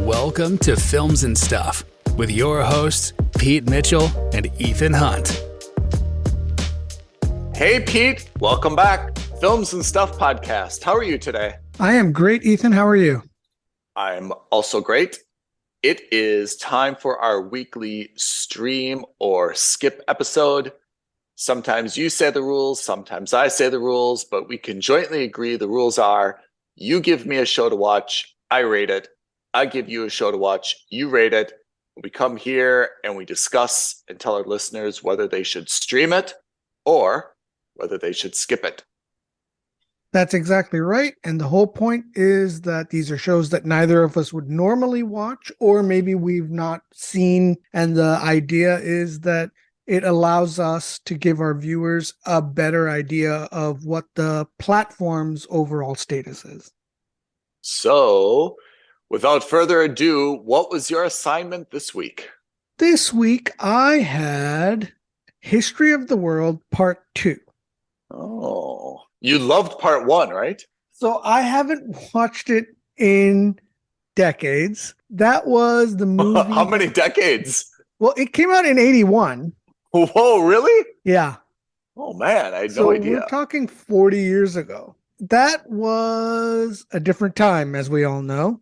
Welcome to Films and Stuff with your hosts, Pete Mitchell and Ethan Hunt. Hey, Pete. Welcome back. Films and Stuff podcast. How are you today? I am great, Ethan. How are you? I'm also great. It is time for our weekly stream or skip episode. Sometimes you say the rules, sometimes I say the rules, but we can jointly agree the rules are you give me a show to watch, I rate it. I give you a show to watch, you rate it. We come here and we discuss and tell our listeners whether they should stream it or whether they should skip it. That's exactly right. And the whole point is that these are shows that neither of us would normally watch, or maybe we've not seen. And the idea is that it allows us to give our viewers a better idea of what the platform's overall status is. So, without further ado, what was your assignment this week? This week, I had History of the World Part 2. Oh, you loved Part 1, right? So I haven't watched it in decades. That was the movie. How many decades? Well, it came out in 81. Whoa, really? Yeah. Oh, man, I had no idea. We're talking 40 years ago. That was a different time, as we all know.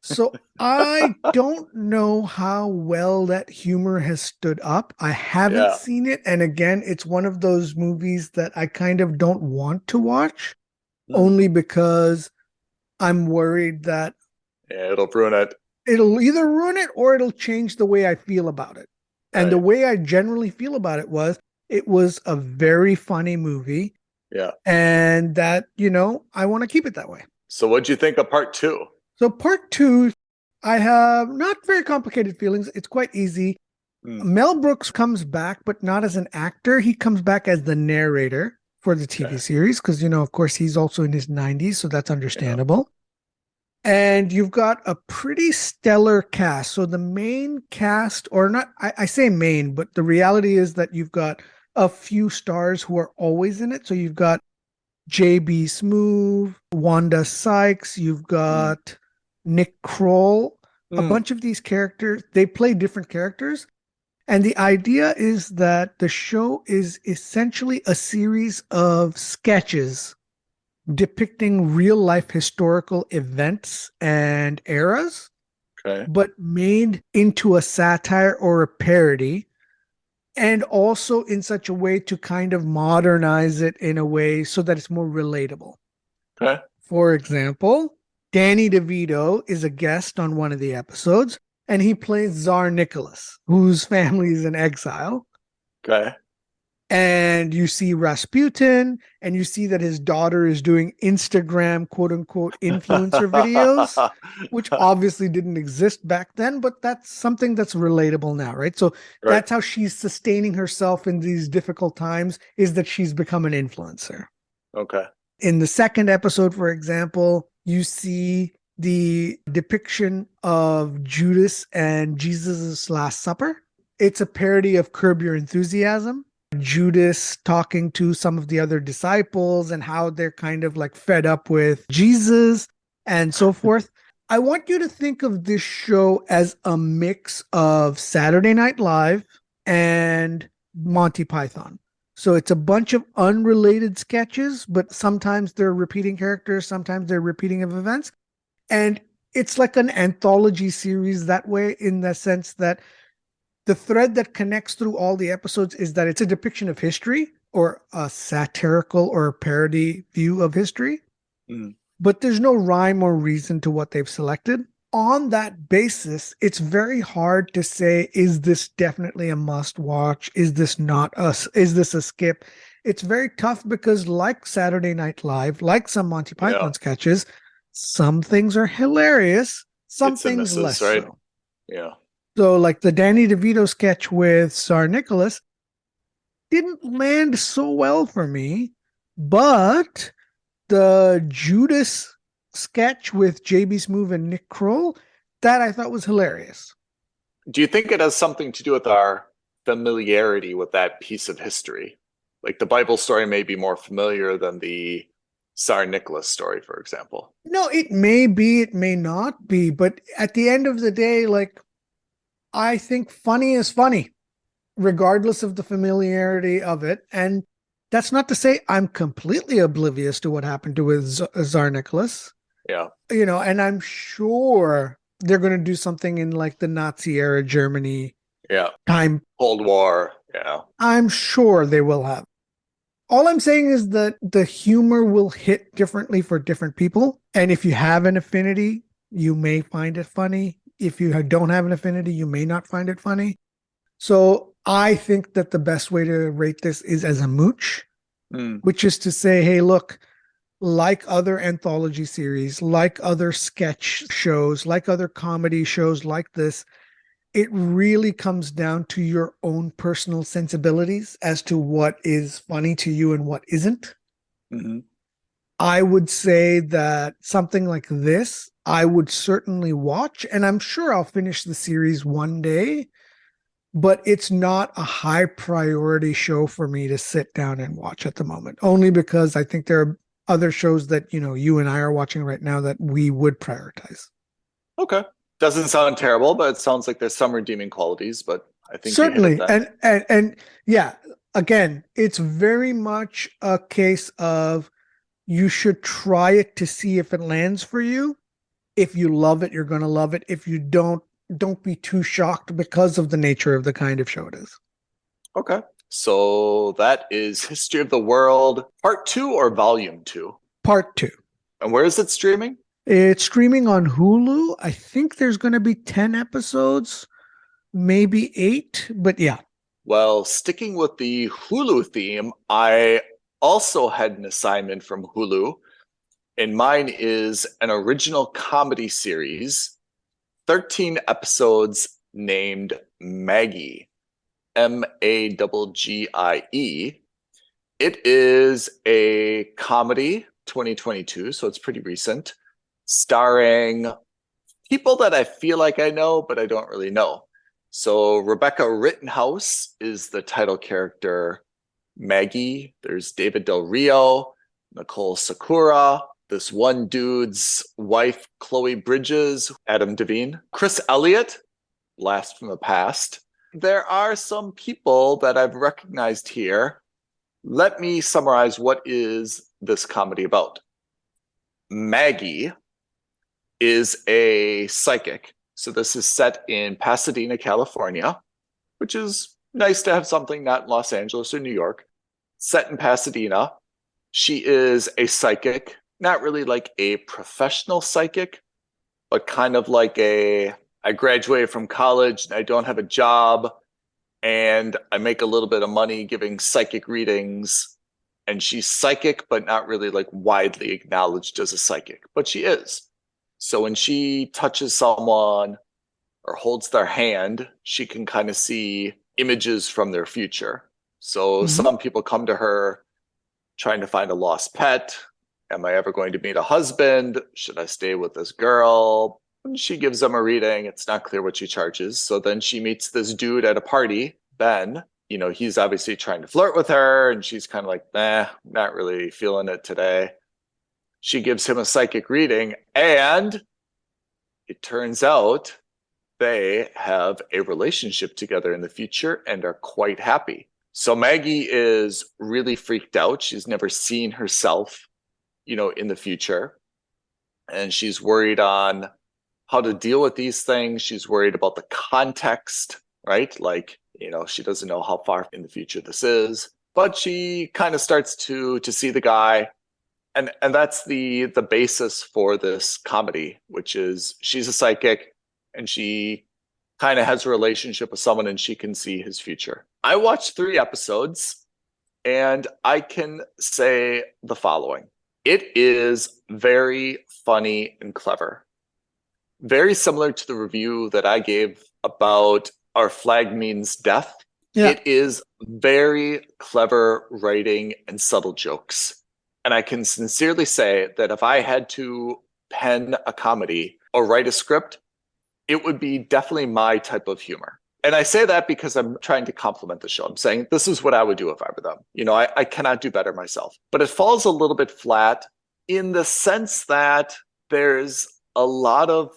So I don't know how well that humor has stood up. I haven't seen it. And again, it's one of those movies that I kind of don't want to watch, only because I'm worried that it'll ruin it. It'll either ruin it or it'll change the way I feel about it. And the way I generally feel about it was a very funny movie. Yeah. And that, I want to keep it that way. So what'd you think of Part 2? So Part 2, I have not very complicated feelings. It's quite easy. Mel Brooks comes back, but not as an actor. He comes back as the narrator for the TV series because, of course, he's also in his 90s, so that's understandable. And you've got a pretty stellar cast. So the main cast, or not, I say main, but the reality is that you've got a few stars who are always in it. So you've got J.B. Smoove, Wanda Sykes, you've got Nick Kroll, a bunch of these characters. They play different characters. And the idea is that the show is essentially a series of sketches depicting real life historical events and eras, but made into a satire or a parody, and also in such a way to kind of modernize it in a way so that it's more relatable. For example, Danny DeVito is a guest on one of the episodes, and he plays Tsar Nicholas, whose family is in exile. And you see Rasputin, and you see that his daughter is doing Instagram, quote unquote, influencer videos, which obviously didn't exist back then, but that's something that's relatable now, right? So that's how she's sustaining herself in these difficult times, is that she's become an influencer. In the second episode, for example, you see the depiction of Judas and Jesus' Last Supper. It's a parody of Curb Your Enthusiasm. Judas talking to some of the other disciples and how they're kind of like fed up with Jesus and so forth. I want you to think of this show as a mix of Saturday Night Live and Monty Python. So it's a bunch of unrelated sketches, but sometimes they're repeating characters, sometimes they're repeating of events. And it's like an anthology series that way, in the sense that the thread that connects through all the episodes is that it's a depiction of history, or a satirical or a parody view of history. But there's no rhyme or reason to what they've selected. On that basis, it's very hard to say, is this definitely a must watch? Is this a skip? It's very tough because, like Saturday Night Live, like some Monty Python sketches, some things are hilarious, some things less so. So like the Danny DeVito sketch with Tsar Nicholas didn't land so well for me, but the Judas sketch with J.B. Smoove and Nick Kroll, that I thought was hilarious. Do you think it has something to do with our familiarity with that piece of history? Like the Bible story may be more familiar than the Tsar Nicholas story, for example. No, it may be, it may not be, but at the end of the day, like, I think funny is funny, regardless of the familiarity of it. And that's not to say I'm completely oblivious to what happened to his Tsar Nicholas. Yeah. And I'm sure they're going to do something in like the Nazi era Germany time. Cold War. Yeah. I'm sure they will have. All I'm saying is that the humor will hit differently for different people. And if you have an affinity, you may find it funny. If you don't have an affinity, you may not find it funny. So I think that the best way to rate this is as a mooch, which is to say, hey, look, like other anthology series, like other sketch shows, like other comedy shows like this, it really comes down to your own personal sensibilities as to what is funny to you and what isn't. Mm-hmm. I would say that something like this, I would certainly watch, and I'm sure I'll finish the series one day, but it's not a high priority show for me to sit down and watch at the moment, only because I think there are other shows that, you and I are watching right now that we would prioritize. Okay. Doesn't sound terrible, but it sounds like there's some redeeming qualities, but I think certainly. And yeah, again, it's very much a case of you should try it to see if it lands for you. If you love it, you're going to love it. If you don't be too shocked because of the nature of the kind of show it is. Okay. So that is History of the World Part 2 or Volume 2? Part 2. And where is it streaming? It's streaming on Hulu. I think there's going to be 10 episodes, maybe 8, but yeah. Well, sticking with the Hulu theme, I also had an assignment from Hulu, and mine is an original comedy series, 13 episodes named Maggie, Maggie. It is a comedy, 2022, so it's pretty recent, starring people that I feel like I know, but I don't really know. So Rebecca Rittenhouse is the title character, Maggie. There's David Del Rio, Nicole Sakura, this one dude's wife, Chloe Bridges, Adam Devine, Chris Elliott, Blast from the Past. There are some people that I've recognized here. Let me summarize what is this comedy about. Maggie is a psychic. So this is set in Pasadena, California, which is nice to have something not in Los Angeles or New York. Set in Pasadena. She is a psychic, not really like a professional psychic, but kind of like I graduated from college, I don't have a job, and I make a little bit of money giving psychic readings. And she's psychic, but not really like widely acknowledged as a psychic, but she is. So when she touches someone or holds their hand, she can kind of see images from their future. So some people come to her trying to find a lost pet. Am I ever going to meet a husband? Should I stay with this girl? And she gives them a reading. It's not clear what she charges. So then she meets this dude at a party, Ben. He's obviously trying to flirt with her, and she's kind of like, nah, not really feeling it today. She gives him a psychic reading, and it turns out they have a relationship together in the future and are quite happy. So Maggie is really freaked out. She's never seen herself, in the future. And she's worried on how to deal with these things. She's worried about the context, right? Like, she doesn't know how far in the future this is, but she kind of starts to see the guy. And that's the basis for this comedy, which is she's a psychic and she kind of has a relationship with someone and she can see his future. I watched 3 episodes and I can say the following. It is very funny and clever. Very similar to the review that I gave about Our Flag Means Death. Yeah. It is very clever writing and subtle jokes. And I can sincerely say that if I had to pen a comedy or write a script, it would be definitely my type of humor. And I say that because I'm trying to compliment the show. I'm saying this is what I would do if I were them. I cannot do better myself. But it falls a little bit flat in the sense that there's a lot of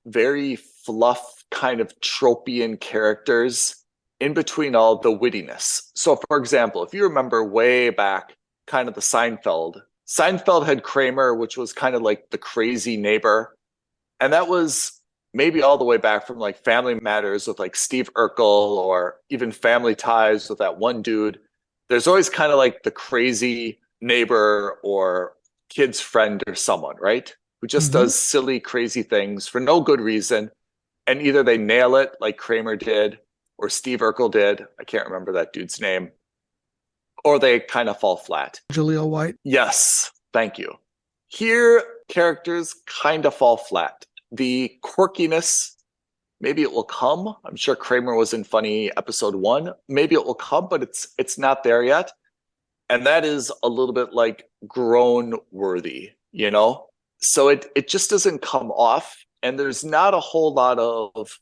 very fluff kind of tropian characters in between all the wittiness. So, for example, if you remember way back, kind of the Seinfeld had Kramer, which was kind of like the crazy neighbor. And that was maybe all the way back from like Family Matters with like Steve Urkel, or even Family Ties with that one dude. There's always kind of like the crazy neighbor or kid's friend or someone, right? Who just does silly, crazy things for no good reason. And either they nail it like Kramer did, or Steve Urkel did. I can't remember that dude's name. Or they kind of fall flat. Jaleel White. Yes, thank you. Here, characters kind of fall flat. The quirkiness, maybe it will come. I'm sure Kramer was in funny episode 1. Maybe it will come, but it's not there yet. And that is a little bit like grown worthy, you know? So it just doesn't come off. And there's not a whole lot of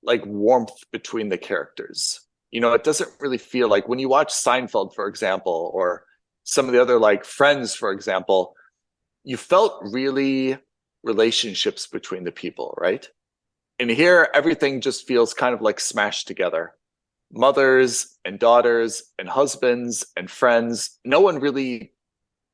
like warmth between the characters. You know, it doesn't really feel like when you watch Seinfeld, for example, or some of the other like Friends, for example, you felt really relationships between the people, right? And here, everything just feels kind of like smashed together. Mothers and daughters and husbands and friends. No one really,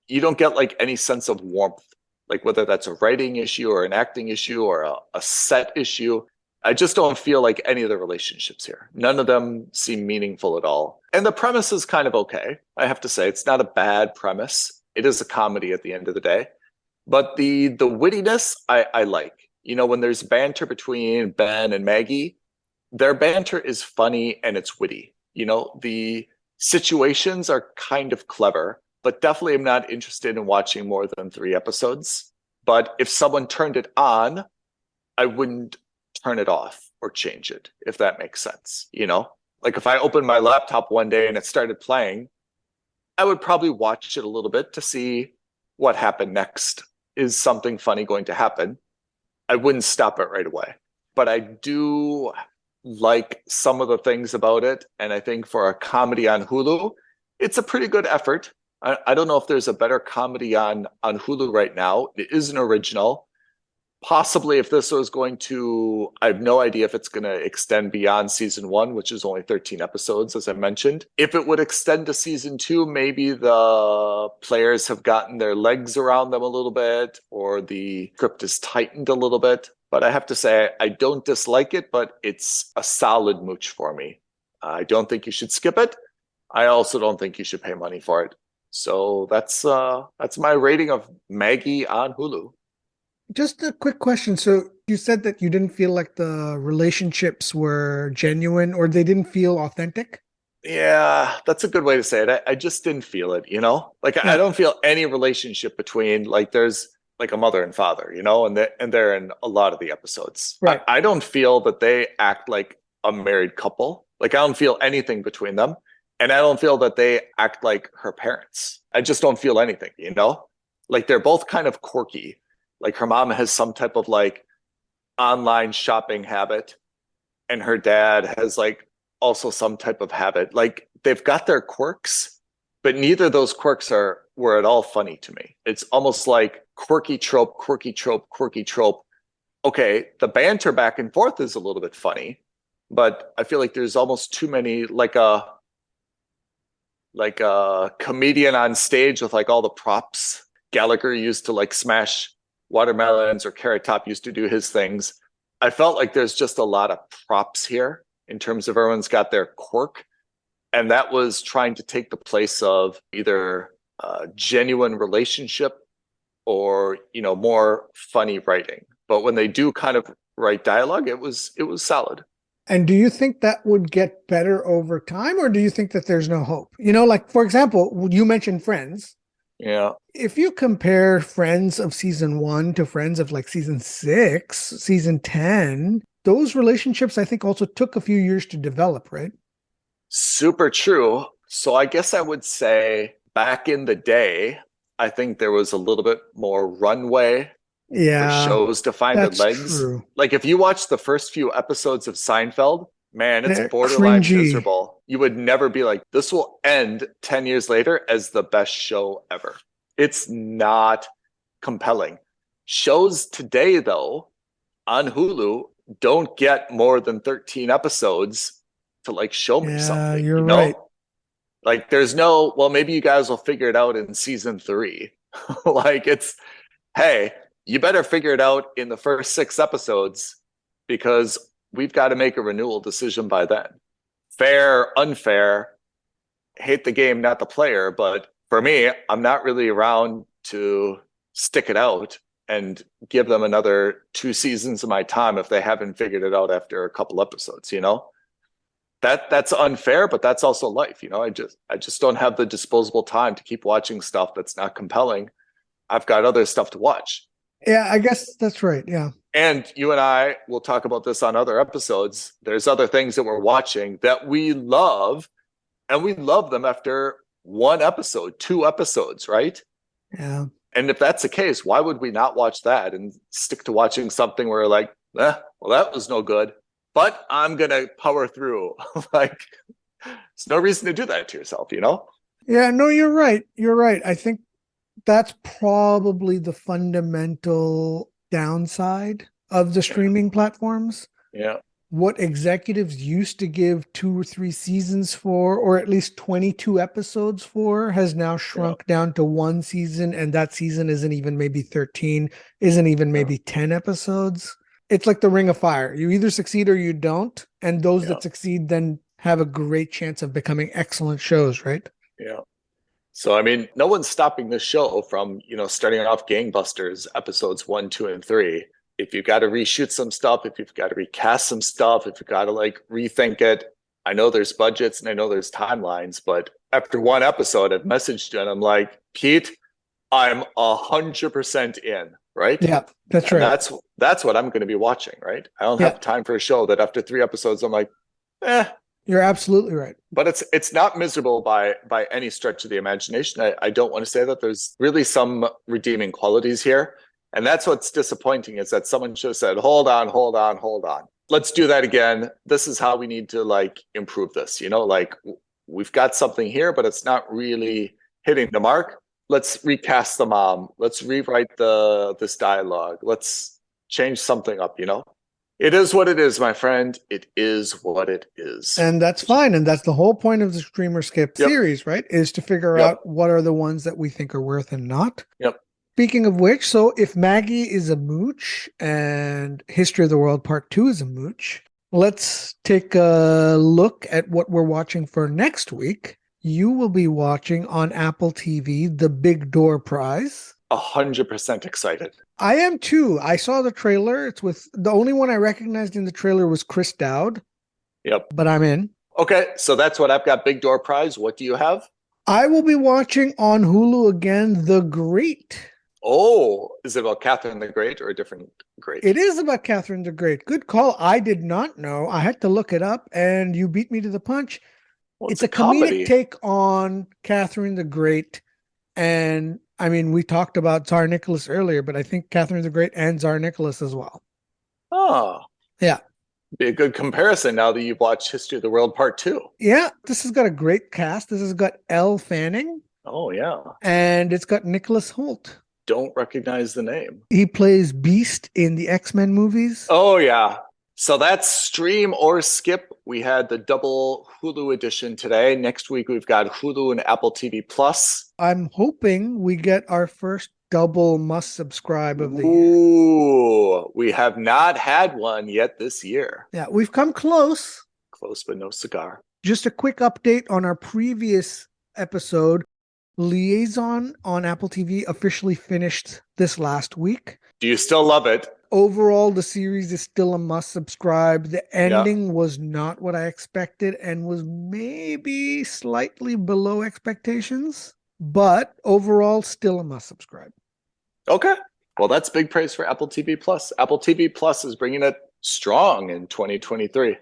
you don't get like any sense of warmth, like whether that's a writing issue or an acting issue or a set issue. I just don't feel like any of the relationships here. None of them seem meaningful at all. And the premise is kind of okay. I have to say, it's not a bad premise. It is a comedy at the end of the day. But the wittiness, I like. You know, when there's banter between Ben and Maggie, their banter is funny and it's witty. You know, the situations are kind of clever, but definitely I'm not interested in watching more than 3 episodes. But if someone turned it on, I wouldn't turn it off or change it, if that makes sense. You know, like if I opened my laptop one day and it started playing, I would probably watch it a little bit to see what happened next. Is something funny going to happen? I wouldn't stop it right away. But I do like some of the things about it. And I think for a comedy on Hulu, it's a pretty good effort. I don't know if there's a better comedy on Hulu right now. It is an original. Possibly if this was going to, I have no idea if it's going to extend beyond season 1, which is only 13 episodes, as I mentioned. If it would extend to season 2, maybe the players have gotten their legs around them a little bit, or the script is tightened a little bit. But I have to say, I don't dislike it, but it's a solid mooch for me. I don't think you should skip it. I also don't think you should pay money for it. So that's my rating of Maggie on Hulu. Just a quick question. So you said that you didn't feel like the relationships were genuine or they didn't feel authentic? Yeah, that's a good way to say it. I just didn't feel it, you know? Like Yeah. I don't feel any relationship between, like there's like a mother and father, you know, and they're in a lot of the episodes. Right. I don't feel that they act like a married couple. Like I don't feel anything between them. And I don't feel that they act like her parents. I just don't feel anything, you know? Like they're both kind of quirky. Like her mom has some type of like online shopping habit, and her dad has like also some type of habit. Like they've got their quirks, but neither of those quirks were at all funny to me. It's almost like quirky trope, quirky trope, quirky trope. Okay, the banter back and forth is a little bit funny, but I feel like there's almost too many, like a comedian on stage with like all the props. Gallagher used to like smash watermelons, or Carrot Top used to do his things. I felt like there's just a lot of props here in terms of everyone's got their quirk. And that was trying to take the place of either a genuine relationship or, you know, more funny writing. But when they do kind of write dialogue, it was solid. And do you think that would get better over time, or do you think that there's no hope? You know, like, for example, you mentioned Friends. Yeah. If you compare Friends of season 1 to Friends of like season 6, season 10, those relationships I think also took a few years to develop, right? Super true. So I guess I would say back in the day, I think there was a little bit more runway for shows to find their legs. True. Like if you watch the first few episodes of Seinfeld, man, it's borderline miserable. You would never be like, this will end 10 years later as the best show ever. It's not compelling. Shows today, though, on Hulu don't get more than 13 episodes to like show me something. You're right. Like there's no, well, maybe you guys will figure it out in season 3. Like it's, hey, you better figure it out in the first 6 episodes because we've got to make a renewal decision by then. Fair, unfair, hate the game, not the player. But for me, I'm not really around to stick it out and give them another 2 seasons of my time if they haven't figured it out after a couple episodes, that's unfair, but that's also life. I just don't have the disposable time to keep watching stuff that's not compelling. I've got other stuff to watch. Yeah, I guess that's right. Yeah. And you and I will talk about this on other episodes. There's other things that we're watching that we love, and we love them after 1 episode, 2 episodes, right? Yeah. And if that's the case, why would we not watch that and stick to watching something where like, well, that was no good, but I'm going to power through. Like, there's no reason to do that to yourself, Yeah, no, you're right. You're right. I think that's probably the fundamental downside of the streaming platforms. Yeah. What executives used to give 2 or 3 seasons for, or at least 22 episodes for, has now shrunk down to 1 season, and that season isn't even maybe 13, isn't even maybe 10 episodes. It's like the Ring of Fire. You either succeed or you don't, and those that succeed then have a great chance of becoming excellent shows, right? Yeah. So, I mean, no one's stopping this show from, starting off gangbusters, episodes 1, 2, and 3. If you've got to reshoot some stuff, if you've got to recast some stuff, if you've got to like rethink it, I know there's budgets and I know there's timelines, but after 1 episode, I've messaged you and I'm like, Pete, I'm 100% in, right? Yeah, that's right. That's what I'm going to be watching, right? I don't have time for a show that after 3 episodes, I'm like, You're absolutely right. But it's not miserable by any stretch of the imagination. I don't want to say that. There's really some redeeming qualities here. And that's what's disappointing is that someone should have said, hold on. Let's do that again. This is how we need to like improve this. Like we've got something here, but it's not really hitting the mark. Let's recast the mom. Let's rewrite this dialogue. Let's change something up, It is what it is, my friend. It is what it is. And that's fine. And that's the whole point of the Streamer Skip series, right? Is to figure out what are the ones that we think are worth and not. Yep. Speaking of which, so if Maggie is a mooch and History of the World Part 2 is a mooch, let's take a look at what we're watching for next week. You will be watching on Apple TV The Big Door Prize. 100% excited. I am too. I saw the trailer. It's with the only one I recognized in the trailer was Chris Dowd. Yep. But I'm in. Okay, so that's what I've got. Big Door Prize. What do you have? I will be watching on Hulu again, The Great. Oh, is it about Catherine the Great or a different Great? It is about Catherine the Great. Good call. I did not know. I had to look it up, and you beat me to the punch. Well, it's a comedic take on Catherine the Great. And I mean, we talked about Tsar Nicholas earlier, but I think Catherine the Great and Tsar Nicholas as well. Oh. Yeah. Be a good comparison now that you've watched History of the World Part 2. Yeah. This has got a great cast. This has got Elle Fanning. Oh, yeah. And it's got Nicholas Hoult. Don't recognize the name. He plays Beast in the X-Men movies. Oh, yeah. So that's Stream or Skip. We had the double Hulu edition today. Next week, we've got Hulu and Apple TV Plus. I'm hoping we get our first double must subscribe of the year. Ooh, we have not had one yet this year. Yeah, we've come close. Close, but no cigar. Just a quick update on our previous episode. Liaison on Apple TV officially finished this last week. Do you still love it? Overall, the series is still a must subscribe. The ending was not what I expected and was maybe slightly below expectations, but overall, still a must subscribe. Okay. Well, that's big praise for Apple TV Plus. Apple TV Plus is bringing it strong in 2023.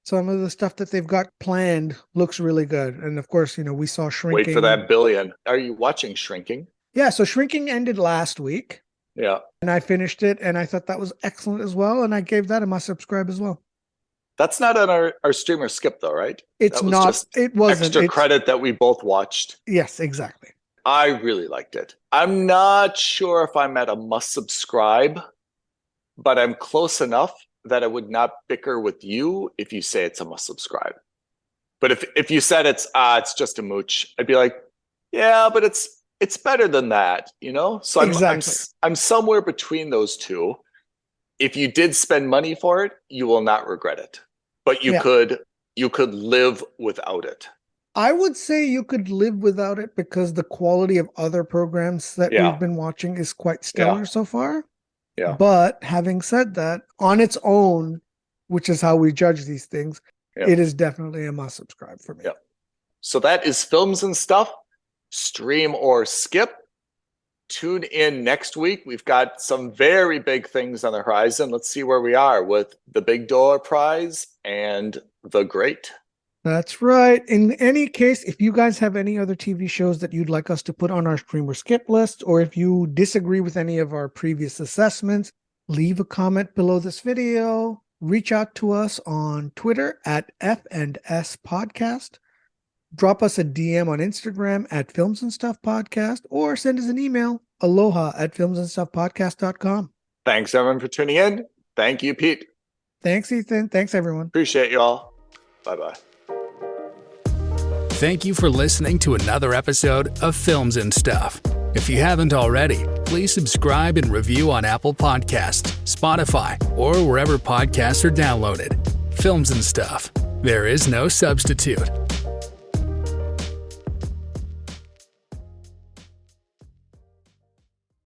Some of the stuff that they've got planned looks really good. And of course, we saw Shrinking. Wait for that billion. Are you watching Shrinking? Yeah, so Shrinking ended last week. Yeah. And I finished it, and I thought that was excellent as well, and I gave that a must subscribe as well. That's not on our Streamer Skip, though, right? It's not. It wasn't. Extra credit that we both watched. Yes, exactly. I really liked it. I'm not sure if I'm at a must subscribe, but I'm close enough that I would not bicker with you if you say it's a must subscribe. But if you said it's just a mooch, I'd be like, yeah, but it's better than that, you know? So I'm somewhere between those two. If you did spend money for it, you will not regret it. But you could live without it. I would say you could live without it because the quality of other programs that we've been watching is quite stellar so far. Yeah. But having said that, on its own, which is how we judge these things, it is definitely a must subscribe for me. Yeah. So that is Films and Stuff. Stream or skip. Tune in next week. We've got some very big things on the horizon. Let's see where we are with the Big Door Prize and The Great. That's right. In any case, if you guys have any other TV shows that you'd like us to put on our stream or skip list, or if you disagree with any of our previous assessments, leave a comment below this video. Reach out to us on Twitter at F&S Podcast. Drop us a DM on Instagram at Films and Stuff Podcast, or send us an email, aloha at filmsandstuffpodcast.com. Thanks, everyone, for tuning in. Thank you, Pete. Thanks, Ethan. Thanks, everyone. Appreciate you all. Bye-bye. Thank you for listening to another episode of Films and Stuff. If you haven't already, please subscribe and review on Apple Podcasts, Spotify, or wherever podcasts are downloaded. Films and Stuff. There is no substitute.